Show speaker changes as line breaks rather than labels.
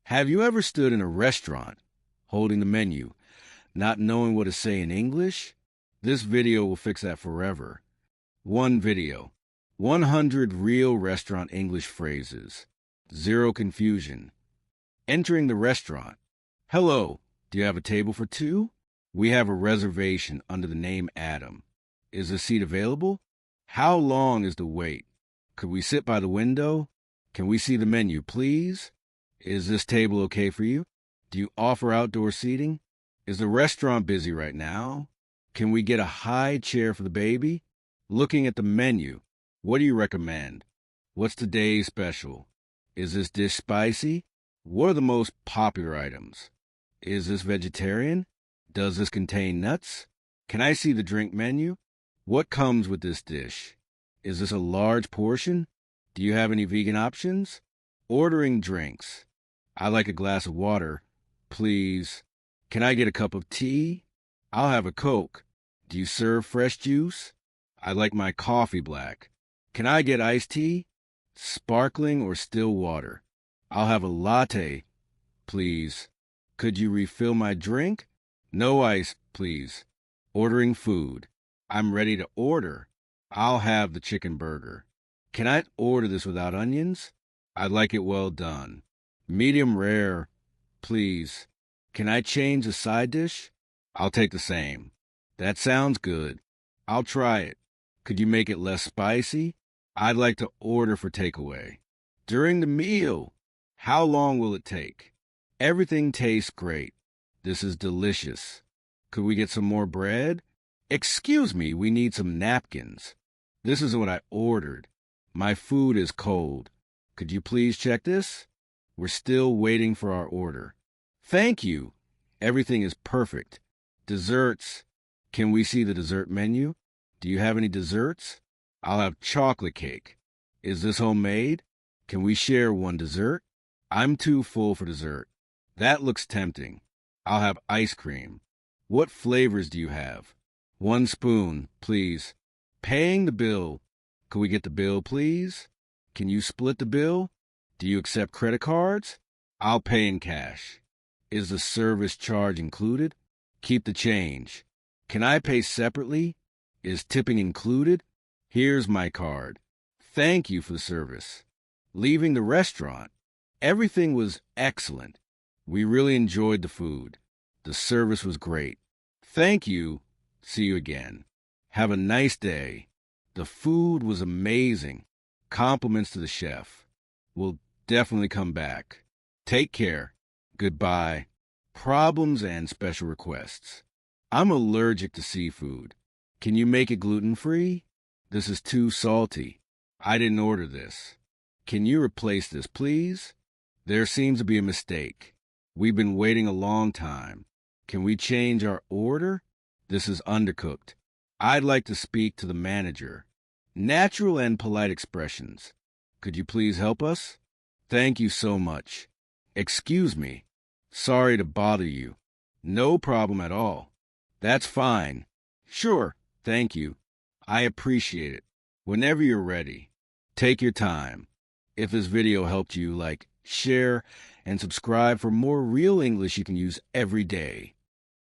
Have you ever stood in a restaurant holding the menu, not knowing what to say in English? This video will fix that forever. One video, 100 real restaurant English phrases, zero confusion. Entering the restaurant. Hello, do you have a table for two? We have a reservation under the name Adam. Is a seat available? How long is the wait? Could we sit by the window? Can we see the menu, please? Is this table okay for you? Do you offer outdoor seating? Is the restaurant busy right now? Can we get a high chair for the baby? Looking at the menu, what do you recommend? What's today's special? Is this dish spicy? What are the most popular items? Is this vegetarian? Does this contain nuts? Can I see the drink menu? What comes with this dish? Is this a large portion? Do you have any vegan options? Ordering drinks. I like a glass of water, please. Can I get a cup of tea? I'll have a Coke. Do you serve fresh juice? I like my coffee black. Can I get iced tea? Sparkling or still water? I'll have a latte, please. Could you refill my drink? No ice, please. Ordering food. I'm ready to order. I'll have the chicken burger. Can I order this without onions? I'd like it well done. Medium rare, please. Can I change the side dish? I'll take the same. That sounds good. I'll try it. Could you make it less spicy? I'd like to order for takeaway. During the meal, how long will it take? Everything tastes great. This is delicious. Could we get some more bread? Excuse me, we need some napkins. This is what I ordered. My food is cold. Could you please check this? We're still waiting for our order. Thank you. Everything is perfect. Desserts. Can we see the dessert menu? Do you have any desserts? I'll have chocolate cake. Is this homemade? Can we share one dessert? I'm too full for dessert. That looks tempting. I'll have ice cream. What flavors do you have? 1 spoon, please. Paying the bill. Could we get the bill, please? Can you split the bill? Do you accept credit cards? I'll pay in cash. Is the service charge included? Keep the change. Can I pay separately? Is tipping included? Here's my card. Thank you for the service. Leaving the restaurant. Everything was excellent. We really enjoyed the food. The service was great. Thank you. See you again. Have a nice day. The food was amazing. Compliments to the chef. We'll definitely come back. Take care. Goodbye. Problems and special requests. I'm allergic to seafood. Can you make it gluten-free? This is too salty. I didn't order this. Can you replace this, please? There seems to be a mistake. We've been waiting a long time. Can we change our order? This is undercooked. I'd like to speak to the manager. Natural and polite expressions. Could you please help us? Thank you so much. Excuse me. Sorry to bother you. No problem at all. That's fine. Sure, thank you. I appreciate it. Whenever you're ready, take your time. If this video helped you, like, share, and subscribe for more real English you can use every day.